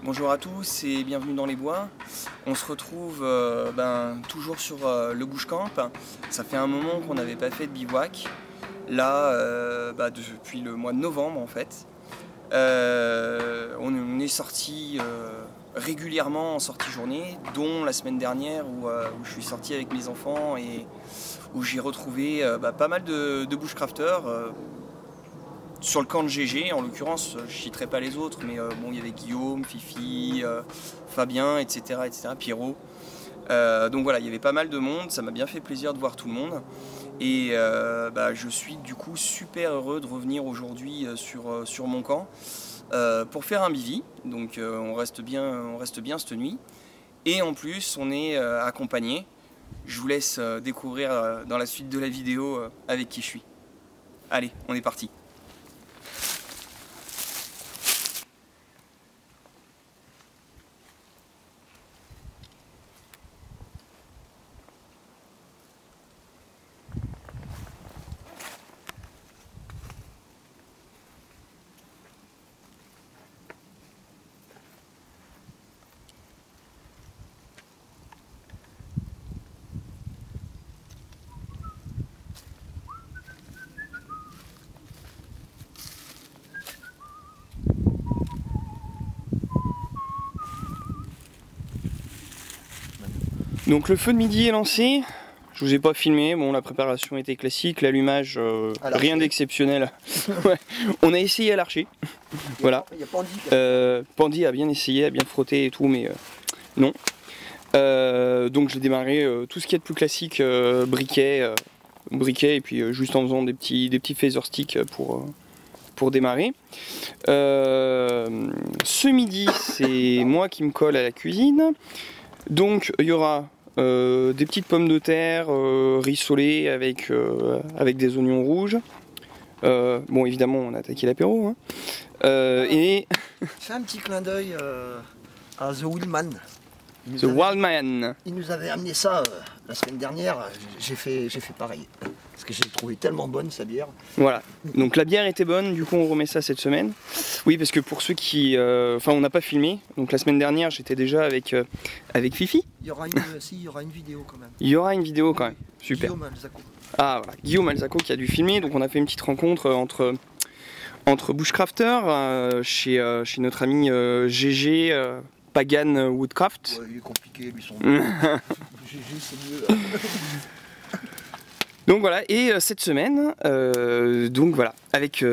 Bonjour à tous et bienvenue dans les bois. On se retrouve toujours sur le bushcamp. Ça fait un moment qu'on n'avait pas fait de bivouac. Là, depuis le mois de novembre en fait. On est sorti régulièrement en sortie journée, dont la semaine dernière où je suis sorti avec mes enfants et où j'ai retrouvé pas mal de bushcrafters. Sur le camp de GG, en l'occurrence, je ne citerai pas les autres, mais bon, il y avait Guillaume, Fifi, Fabien, etc., Pierrot. Donc voilà, il y avait pas mal de monde, ça m'a bien fait plaisir de voir tout le monde. Et je suis du coup super heureux de revenir aujourd'hui sur mon camp pour faire un bivy. Donc on reste bien cette nuit. Et en plus, on est accompagné. Je vous laisse découvrir dans la suite de la vidéo avec qui je suis. Allez, on est parti. Donc le feu de midi est lancé, je vous ai pas filmé, bon la préparation était classique, l'allumage rien d'exceptionnel. Ouais. On a essayé à l'archer, voilà. Il y a Pandy. Pandy a bien essayé, a bien frotté et tout, mais non. Donc j'ai démarré tout ce qui est de plus classique, briquet et puis juste en faisant des petits phaser sticks pour démarrer. Ce midi c'est moi qui me colle à la cuisine, donc il y aura des petites pommes de terre rissolées avec des oignons rouges. Bon évidemment on a attaqué l'apéro. Hein. Et c'est un petit clin d'œil à The Wildman. The Wildman. Il nous avait amené ça la semaine dernière, j'ai fait pareil. Parce que j'ai trouvé tellement bonne sa bière. Voilà, donc la bière était bonne, du coup on remet ça cette semaine. Oui, parce que pour ceux qui... Enfin on n'a pas filmé, donc la semaine dernière j'étais déjà avec Fifi. Il y aura une vidéo quand même. Il y aura une vidéo quand même, super. Guillaume Alzaco. Ah voilà, Guillaume Alzaco qui a dû filmer, donc on a fait une petite rencontre entre bushcrafters chez notre ami GG Pagan Woodcraft. Ouais, il est compliqué lui son nom. GG c'est mieux. Donc voilà, et cette semaine, donc voilà, avec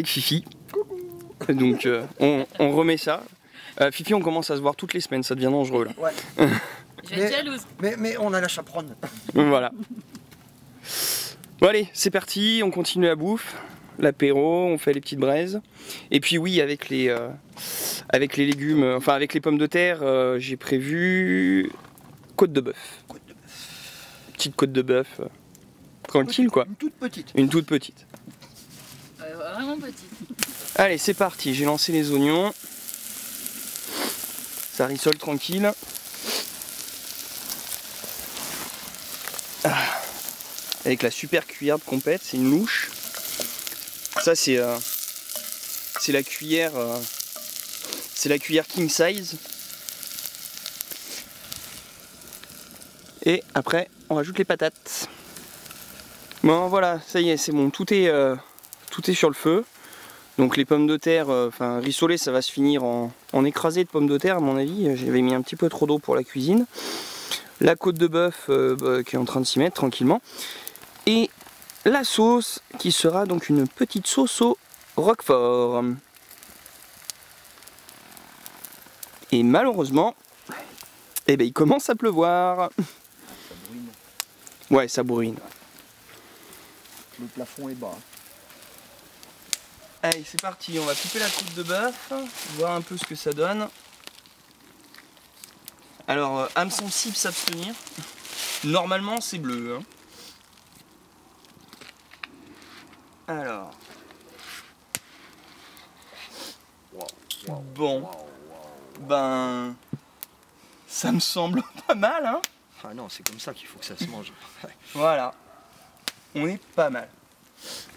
Fifi. Coucou. Donc on remet ça. Fifi, on commence à se voir toutes les semaines, ça devient dangereux là. Ouais. Je vais être jalouse. Mais on a la chaperonne. Voilà. Bon allez, c'est parti, on continue la bouffe, l'apéro, on fait les petites braises. Et puis oui, avec les légumes, enfin avec les pommes de terre, j'ai prévu côte de bœuf. Petite côte de bœuf. Tranquille quoi. Une toute petite. Une toute petite. Vraiment petite. Allez, c'est parti, j'ai lancé les oignons. Ça rissole tranquille. Ah. Avec la super cuillère de compète, c'est une louche. Ça c'est la cuillère king size. Et après on rajoute les patates. Bon voilà, ça y est, c'est bon, tout est sur le feu. Donc les pommes de terre, rissolées, ça va se finir en écrasé de pommes de terre à mon avis. J'avais mis un petit peu trop d'eau pour la cuisine. La côte de bœuf qui est en train de s'y mettre tranquillement. Et la sauce qui sera donc une petite sauce au roquefort. Et malheureusement, eh ben, il commence à pleuvoir. Ça brûle. Ouais, ça bourrine. Le plafond est bas. Allez, c'est parti, on va couper la côte de bœuf, voir un peu ce que ça donne. Alors, âme sensible, s'abstenir. Normalement, c'est bleu. Hein. Alors. Bon. Ben. Ça me semble pas mal, hein. Ah non, c'est comme ça qu'il faut que ça se mange. Voilà. On est pas mal.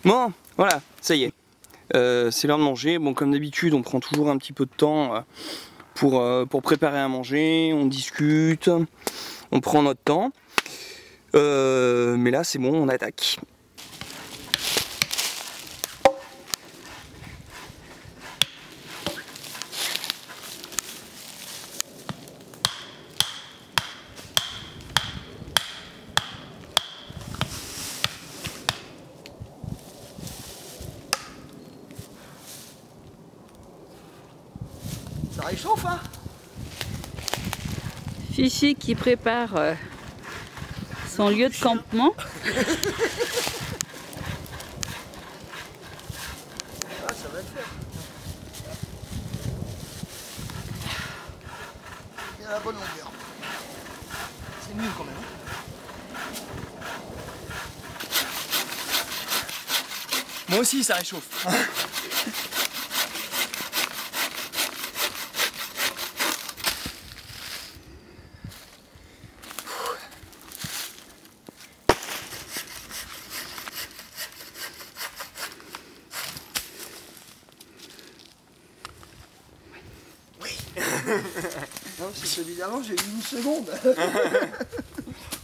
Bon, voilà, ça y est. C'est l'heure de manger. Bon, comme d'habitude, on prend toujours un petit peu de temps pour préparer à manger, on discute, on prend notre temps. Mais là c'est bon, on attaque. Ça réchauffe, hein? Fifi qui prépare son lieu de campement. Ah, ça va le faire. Il y a la bonne longueur. C'est mieux quand même. Moi aussi ça réchauffe. Non, c'est celui d'avant, j'ai eu une seconde.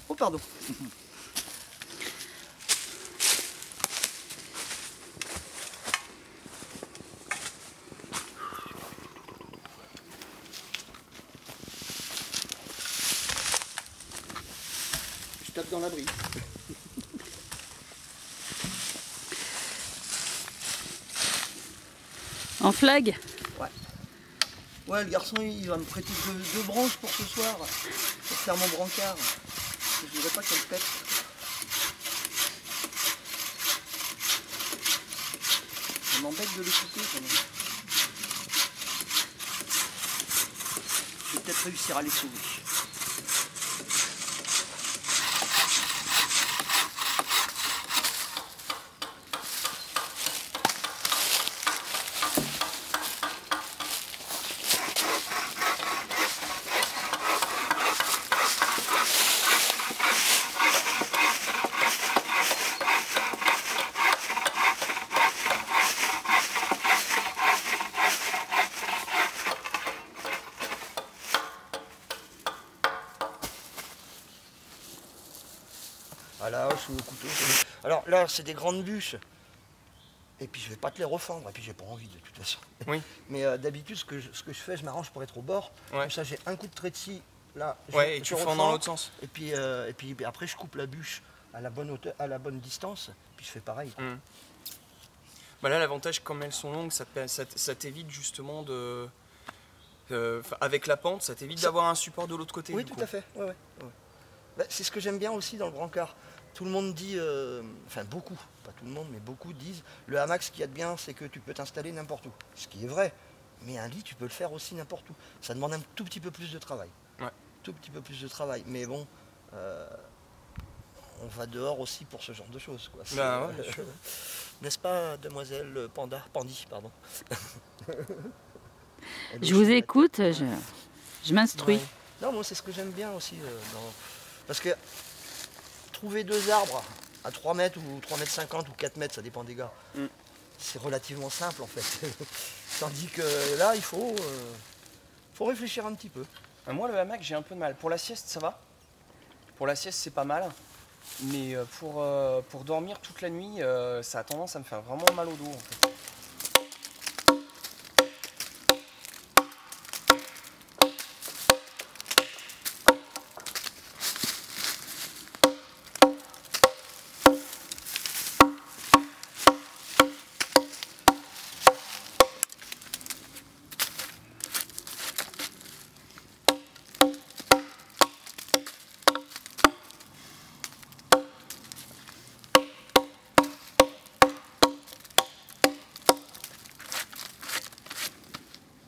Oh, pardon. Je tape dans l'abri. En flag. Ouais, le garçon il va me prêter deux branches pour ce soir, pour faire mon brancard. Je voudrais pas qu'elle pète. Ça m'embête de les couper quand même. Je vais peut-être réussir à les sauver. À la hache ou au couteau. Alors là, c'est des grandes bûches. Et puis je vais pas te les refendre. Et puis j'ai pas envie de toute façon. Oui. Mais d'habitude, ce que je fais, je m'arrange pour être au bord. Ouais. Comme ça, j'ai un coup de trait de scie. Là, Ouais, et tu fends dans l'autre sens. Et puis après, je coupe la bûche à la bonne hauteur, à la bonne distance. Puis je fais pareil. Bah là, l'avantage, comme elles sont longues, ça t'évite justement de... avec la pente, ça t'évite d'avoir un support de l'autre côté. Oui, tout à fait. Ouais, ouais. Bah, c'est ce que j'aime bien aussi dans le brancard. Tout le monde dit, enfin beaucoup, pas tout le monde, mais beaucoup disent, le hamac, ce qu'il y a de bien, c'est que tu peux t'installer n'importe où. Ce qui est vrai. Mais un lit, tu peux le faire aussi n'importe où. Ça demande un tout petit peu plus de travail. Ouais. Tout petit peu plus de travail. Mais bon, on va dehors aussi pour ce genre de choses, quoi. Bah ouais, bien sûr. N'est-ce pas, demoiselle Pandy, pardon. Je vous écoute, je m'instruis. Ouais. Non, moi c'est ce que j'aime bien aussi. Parce que trouver deux arbres à 3 mètres ou 3 mètres 50 ou 4 mètres, ça dépend des gars, c'est relativement simple en fait. Tandis que là, il faut réfléchir un petit peu. Moi, le hamac, j'ai un peu de mal. Pour la sieste, ça va. Pour la sieste, c'est pas mal. Mais pour dormir toute la nuit, ça a tendance à me faire vraiment mal au dos en fait.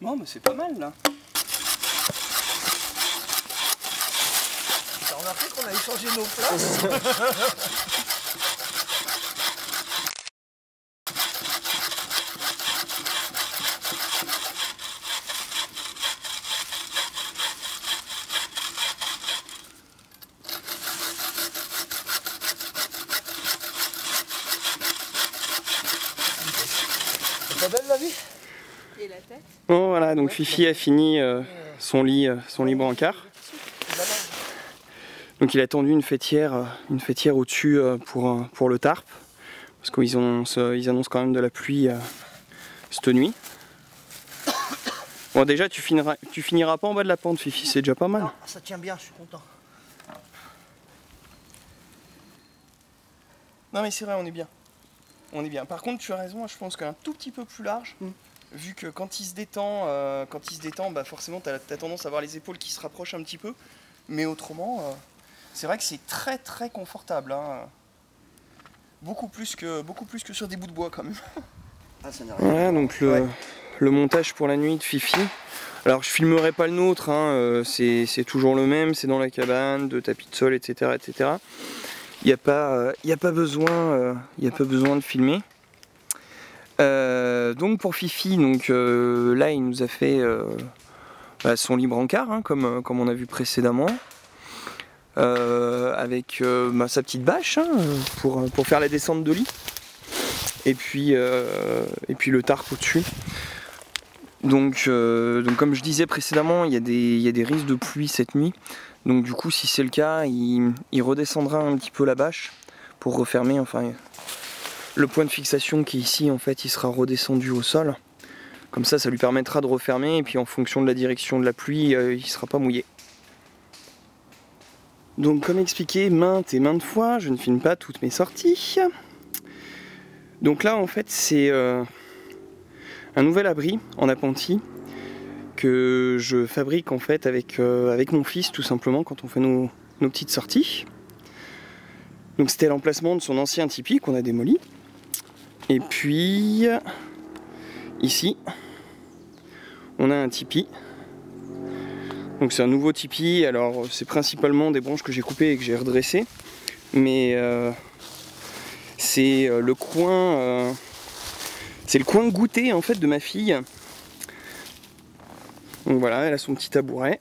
Non, mais c'est pas mal là. T'as remarqué qu'on a échangé nos places? C'est pas belle la vie? Et la tête? Bon voilà, donc Fifi a fini son lit brancard. Donc il a tendu une fêtière au-dessus pour le tarp, parce qu'ils annoncent quand même de la pluie cette nuit. Bon, déjà tu finiras pas en bas de la pente, Fifi, c'est déjà pas mal. Non, ça tient bien, je suis content. Non mais c'est vrai, on est bien. On est bien. Par contre, tu as raison, je pense qu'un tout petit peu plus large, vu que quand il se détend, bah forcément tu as tendance à avoir les épaules qui se rapprochent un petit peu. Mais autrement, c'est vrai que c'est très très confortable. Hein. Beaucoup plus que sur des bouts de bois quand même. Ah, ça n'a rien. Voilà, donc le montage pour la nuit de Fifi. Alors je filmerai pas le nôtre, hein, c'est toujours le même, c'est dans la cabane, de tapis de sol, etc. etc. Il n'y a pas besoin de filmer. Donc pour Fifi, là il nous a fait son lit brancard, hein, comme on a vu précédemment, avec sa petite bâche, hein, pour faire la descente de lit, et puis le tarp au-dessus. Donc comme je disais précédemment, il y a des risques de pluie cette nuit. Donc du coup, si c'est le cas, il redescendra un petit peu la bâche pour refermer. Enfin, le point de fixation qui est ici, en fait, il sera redescendu au sol. Comme ça lui permettra de refermer. Et puis en fonction de la direction de la pluie, il ne sera pas mouillé. Donc comme expliqué maintes et maintes fois, je ne filme pas toutes mes sorties. Donc là, en fait, c'est un nouvel abri en appentis que je fabrique en fait avec mon fils, tout simplement, quand on fait nos petites sorties. Donc c'était l'emplacement de son ancien tipi qu'on a démoli. Et puis ici on a un tipi. Donc c'est un nouveau tipi. Alors c'est principalement des branches que j'ai coupées et que j'ai redressées, mais c'est le coin goûter en fait de ma fille. Donc voilà, elle a son petit tabouret.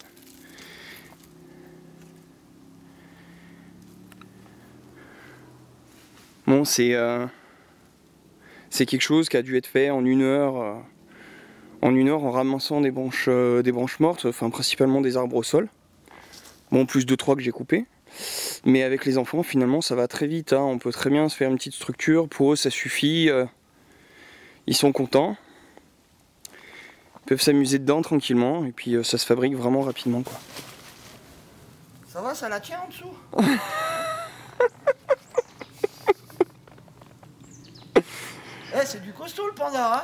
Bon, c'est quelque chose qui a dû être fait en une heure en ramassant des branches mortes, enfin principalement des arbres au sol. Bon, plus de 3 que j'ai coupés. Mais avec les enfants, finalement, ça va très vite. Hein. On peut très bien se faire une petite structure. Pour eux, ça suffit. Ils sont contents. Ils peuvent s'amuser dedans tranquillement. Et puis, ça se fabrique vraiment rapidement, quoi. Ça va, ça la tient en dessous? C'est du costaud le panda, hein.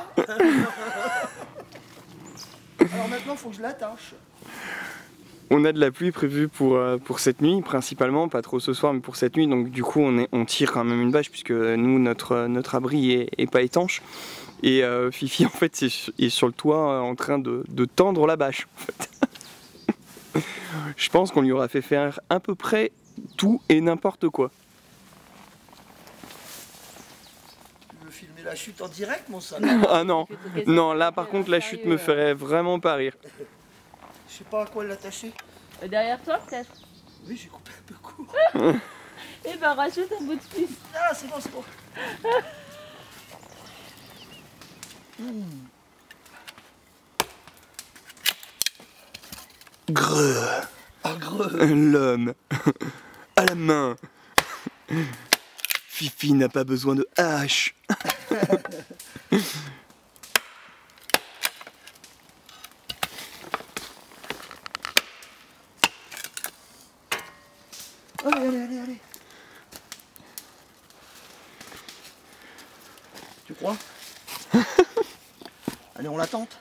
Alors maintenant, faut que je l'attache. On a de la pluie prévue pour cette nuit, principalement, pas trop ce soir, mais pour cette nuit. Donc du coup, on tire quand même une bâche, puisque nous, notre abri est pas étanche. Et Fifi, en fait, est sur le toit en train de tendre la bâche. En fait. Je pense qu'on lui aura fait faire à peu près tout et n'importe quoi. Tu veux filmer la chute en direct, mon sac? Ah non, non, là par contre, la chute me ferait vraiment pas rire. Je sais pas à quoi l'attacher. Derrière toi, peut-être? Oui, j'ai coupé un peu court. Eh ben, rajoute un bout de fils. Ah, c'est bon, c'est bon. Greu. Ah, greu. L'homme. À la main. Fifi n'a pas besoin de hache. Allez. Tu crois? Allez, on la tente.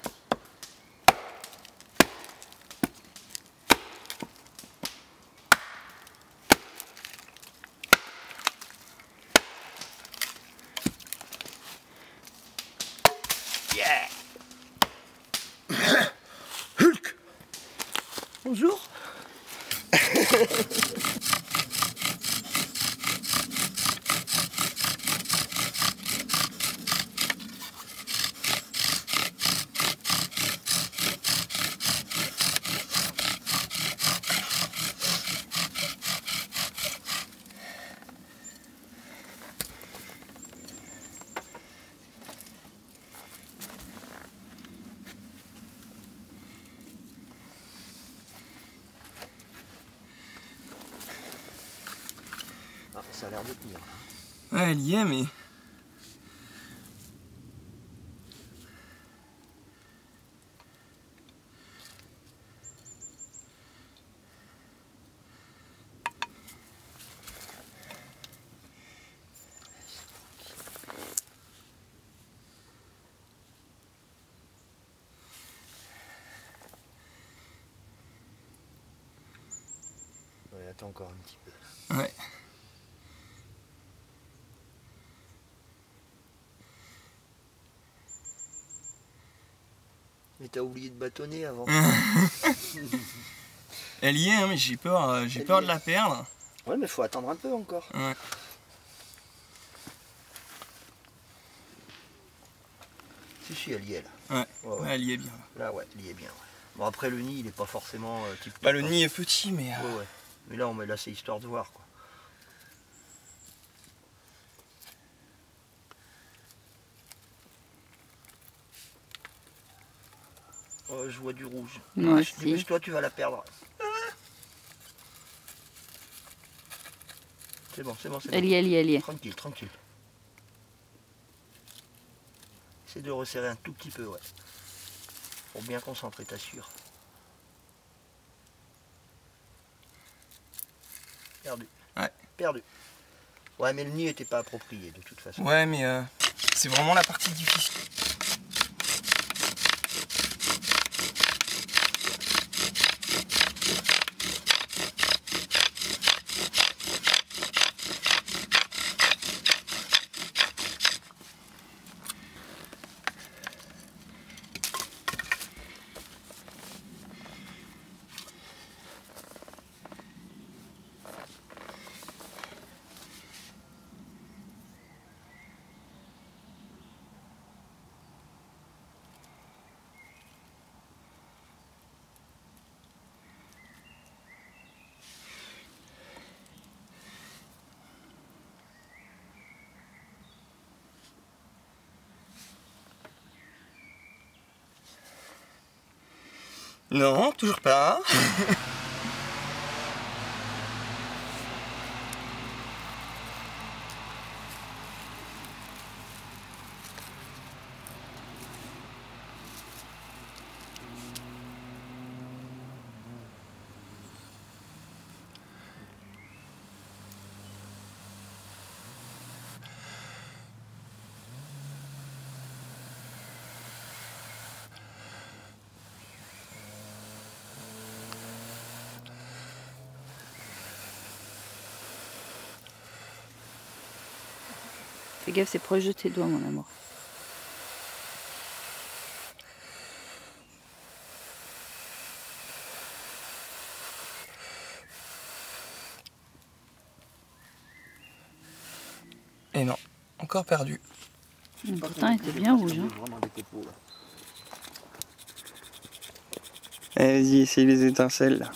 Yeah. Hulk. Bonjour. ça a l'air de tenir. Ouais, elle y est, mais... Ouais, attends encore un petit peu. Ouais. Mais t'as oublié de bâtonner avant. Elle y est, hein, mais j'ai peur de la perdre. Ouais, mais faut attendre un peu encore. Ouais. Si, elle y est là. Ouais, Ouais. ouais, elle y est bien. Là, ouais, elle y est bien. Ouais. Bon, après, le nid, il est pas forcément type. Bah, le nid est petit, mais... Ouais. Mais là, c'est histoire de voir, quoi. Oh, je vois du rouge. Moi aussi. Dépêche-toi, tu vas la perdre. C'est bon. Elle y est. Tranquille. Essaie de resserrer un tout petit peu, ouais. Pour bien concentrer, t'assures. Perdu. Ouais. Perdu. Ouais, mais le nid était pas approprié de toute façon. Ouais, mais c'est vraiment la partie difficile. Non, toujours pas. Fais gaffe, c'est proche de tes doigts, mon amour. Et non, encore perdu. Pourtant, elle était bien rouge. Hein. Allez, vas-y, essaye les étincelles là.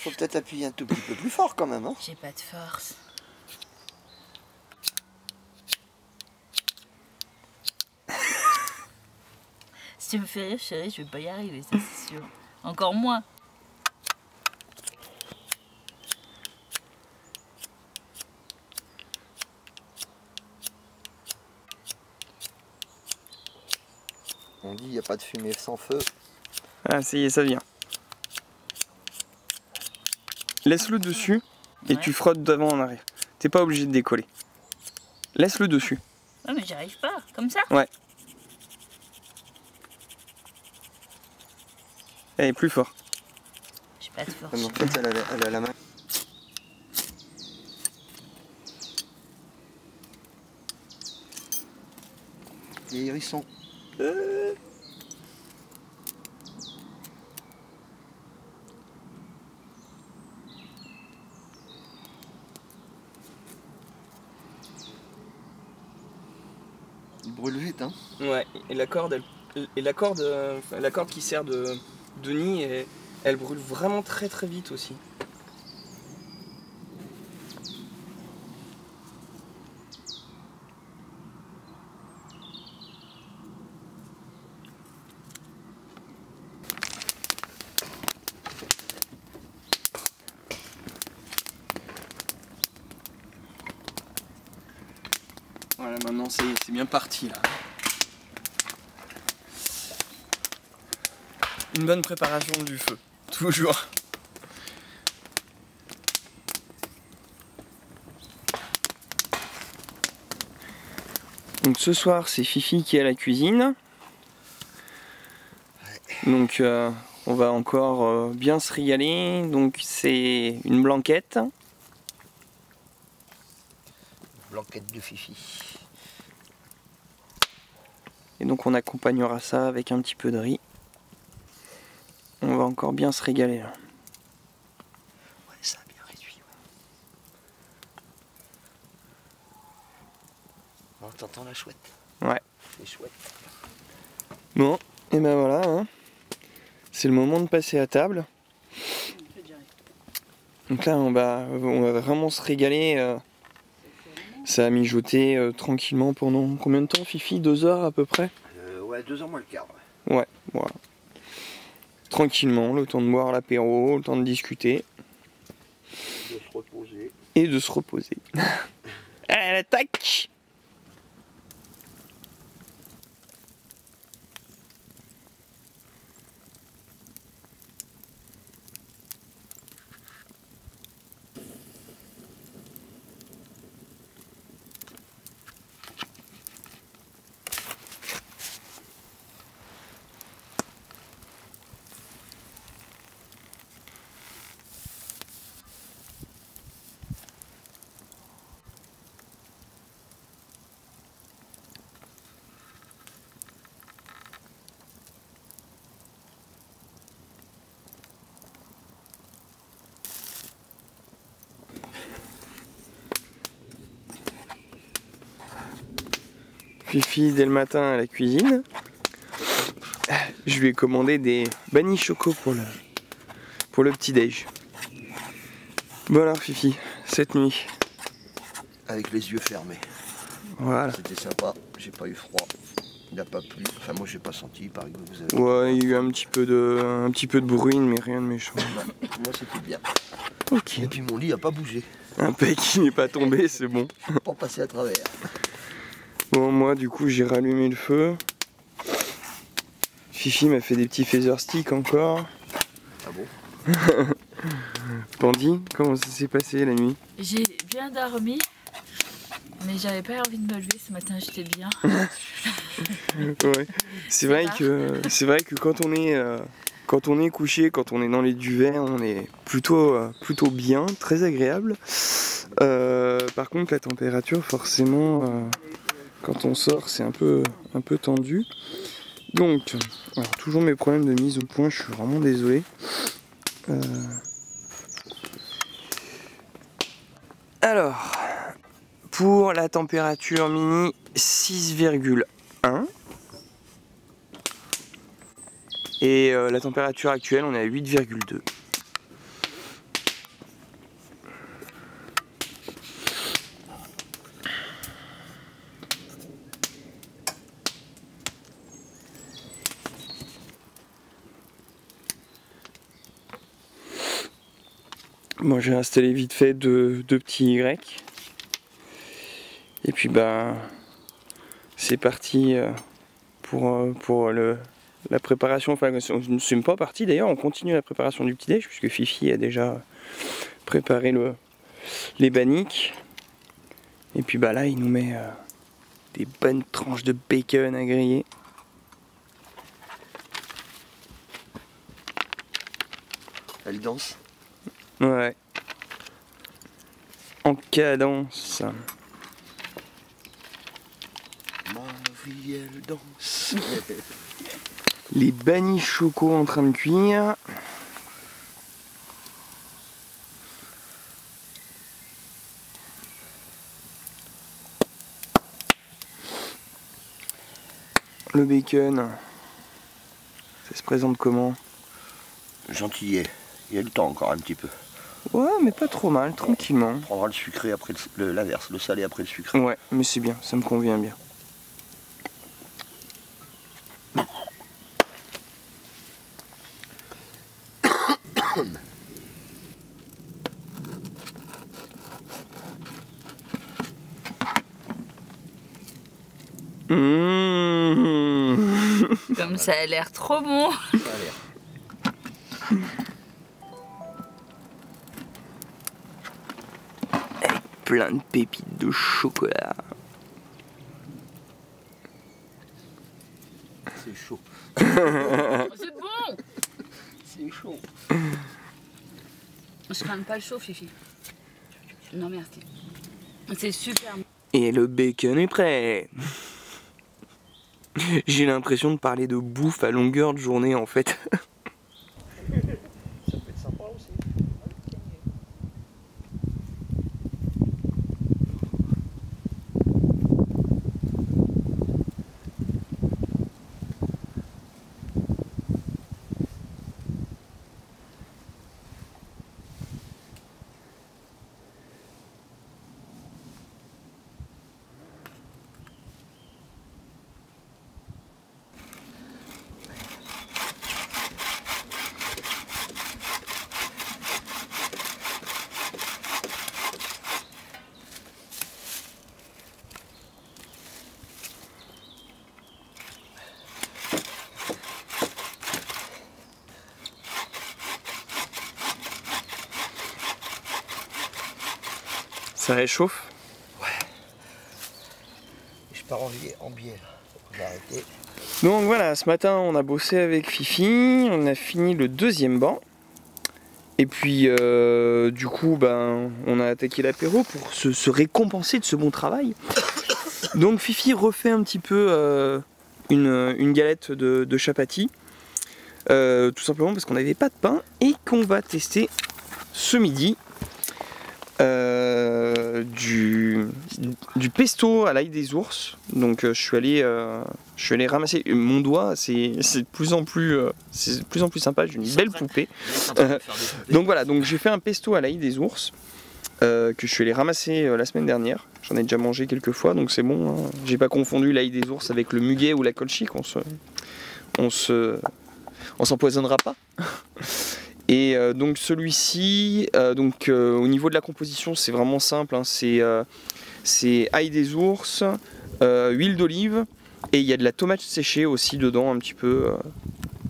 Faut peut-être appuyer un tout petit peu plus fort quand même. Hein. J'ai pas de force. Si tu me fais rire, chérie, je vais pas y arriver, ça c'est sûr. Encore moins. On dit il n'y a pas de fumée sans feu. Ah, ça y est, ça vient. Laisse-le dessus et tu frottes d'avant en arrière. T'es pas obligé de décoller. Laisse-le dessus. Ouais, mais j'y arrive pas, comme ça. Ouais. Allez, plus fort. J'ai pas de force. En fait, elle a la main. Les hérissons. Il brûle vite, hein. Ouais, et la corde, la corde qui sert de nid, elle brûle vraiment très très vite aussi. Voilà, maintenant c'est bien parti là. Une bonne préparation du feu, toujours. Donc ce soir c'est Fifi qui est à la cuisine. Donc on va encore bien se régaler. Donc c'est une blanquette. Blanquette de Fifi. Et donc on accompagnera ça avec un petit peu de riz. On va encore bien se régaler là. Ouais, ça a bien réduit. Ouais. Oh, t'entends la chouette? Ouais. C'est chouette. Bon, et ben voilà, hein. C'est le moment de passer à table. Donc là on va vraiment se régaler. Ça a mijoté tranquillement pendant combien de temps, Fifi? 2 heures à peu près? Ouais, 2 heures moins le quart. Ouais, voilà. Tranquillement, le temps de boire l'apéro, le temps de discuter. De se reposer. Et de se reposer. Allez, l'attaque! Fifi, dès le matin à la cuisine, je lui ai commandé des bannis choco pour le petit-déj. Bon alors Fifi, cette nuit. Avec les yeux fermés. Voilà. C'était sympa, j'ai pas eu froid. Il n'a pas plu. Enfin moi j'ai pas senti, il paraît que vous avez. Ouais, il y a eu un petit peu de bruine, mais rien de méchant. Non, moi c'était bien. Ok. Et puis mon lit a pas bougé. Un pet qui n'est pas tombé, c'est bon. Pour passer à travers. Bon, moi du coup j'ai rallumé le feu. Fifi m'a fait des petits phaser sticks encore. Ah bon? Pandy, comment ça s'est passé la nuit? J'ai bien dormi, mais j'avais pas envie de me lever ce matin, j'étais bien. Ouais. C'est vrai que quand on est couché, quand on est dans les duvets, on est plutôt bien, très agréable. Par contre la température forcément quand on sort c'est un peu tendu. Donc alors, toujours mes problèmes de mise au point, je suis vraiment désolé. Alors, pour la température mini, 6,1. Et la température actuelle, on est à 8,2. Moi j'ai installé vite fait deux petits Y. Et puis bah c'est parti pour la préparation. Enfin on ne sommes pas parti d'ailleurs, on continue la préparation du petit déj puisque Fifi a déjà préparé les banniques. Et puis bah là il nous met des bonnes tranches de bacon à griller. Elle danse. Ouais. En cadence. Ma vie elle danse. Les bannis choco en train de cuire. Le bacon, ça se présente comment? Gentillet. Il y a le temps encore un petit peu. Ouais, mais pas trop mal, tranquillement. On prendra le sucré après l'inverse, le salé après le sucré. Ouais, mais c'est bien, ça me convient bien. Comme ça a l'air trop bon. Ça a l'air. Avec plein de pépites de chocolat. C'est chaud. C'est bon. C'est chaud. Je crains pas le chaud, Fifi. Non, merci. C'est super. Et le bacon est prêt. J'ai l'impression de parler de bouffe à longueur de journée en fait. Ça peut être sympa aussi. Ça réchauffe. Je pars en biais là. On va arrêter. Donc voilà, ce matin on a bossé avec Fifi, on a fini le deuxième banc. Et puis du coup on a attaqué l'apéro pour se récompenser de ce bon travail. Donc Fifi refait un petit peu une galette de chapati. Tout simplement parce qu'on n'avait pas de pain et qu'on va tester ce midi. Du pesto à l'ail des ours. Donc je suis allé ramasser mon doigt, c'est de plus en plus sympa, j'ai une belle poupée. Donc voilà, donc j'ai fait un pesto à l'ail des ours que je suis allé ramasser la semaine dernière. J'en ai déjà mangé quelques fois, donc c'est bon, hein. J'ai pas confondu l'ail des ours avec le muguet ou la colchique, on s'empoisonnera pas. Et donc celui-ci, au niveau de la composition, c'est vraiment simple, hein, c'est ail des ours, huile d'olive, et il y a de la tomate séchée aussi dedans un petit peu.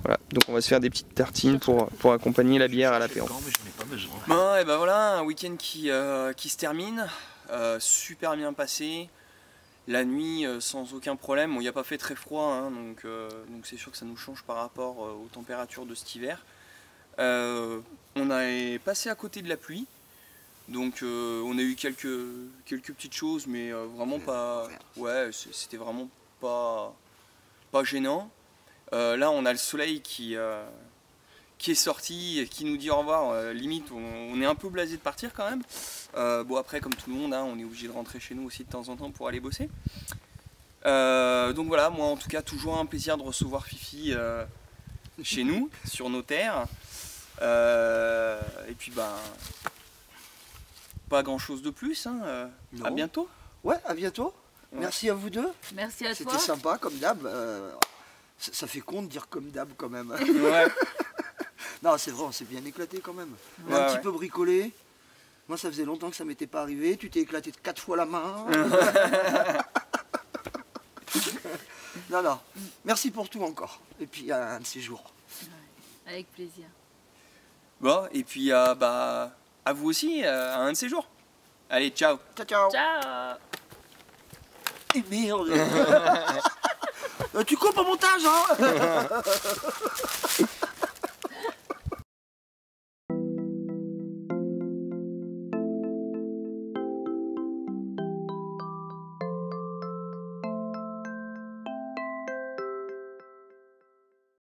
Voilà. Donc on va se faire des petites tartines pour accompagner la bière à l'apéro. Bon, et ben voilà, un week-end qui se termine, super bien passé. La nuit sans aucun problème, il n'y a pas fait très froid, hein, donc c'est sûr que ça nous change par rapport aux températures de cet hiver. On a passé à côté de la pluie, donc on a eu quelques petites choses, mais vraiment pas. Ouais, c'était vraiment pas gênant. Là, on a le soleil qui est sorti et qui nous dit au revoir. Limite, on est un peu blasé de partir quand même. Bon, après, comme tout le monde, hein, on est obligé de rentrer chez nous aussi de temps en temps pour aller bosser. Donc voilà, moi en tout cas, toujours un plaisir de recevoir Fifi chez nous, sur nos terres. Et puis pas grand chose de plus, hein. À bientôt. Ouais, à bientôt. Ouais. Merci à vous deux. Merci à toi. C'était sympa comme d'hab. Ça fait con de dire comme d'hab quand même. Ouais. Non, c'est vrai, on s'est bien éclaté quand même. On a un petit peu bricolé. Moi, ça faisait longtemps que ça m'était pas arrivé. Tu t'es éclaté 4 fois la main. Non. Merci pour tout encore. Et puis à un de ces jours. Ouais, avec plaisir. Bon, et puis à vous aussi, à un de ces jours. Allez, ciao. Ciao. Ciao. Et merde. Tu coupes au montage, hein.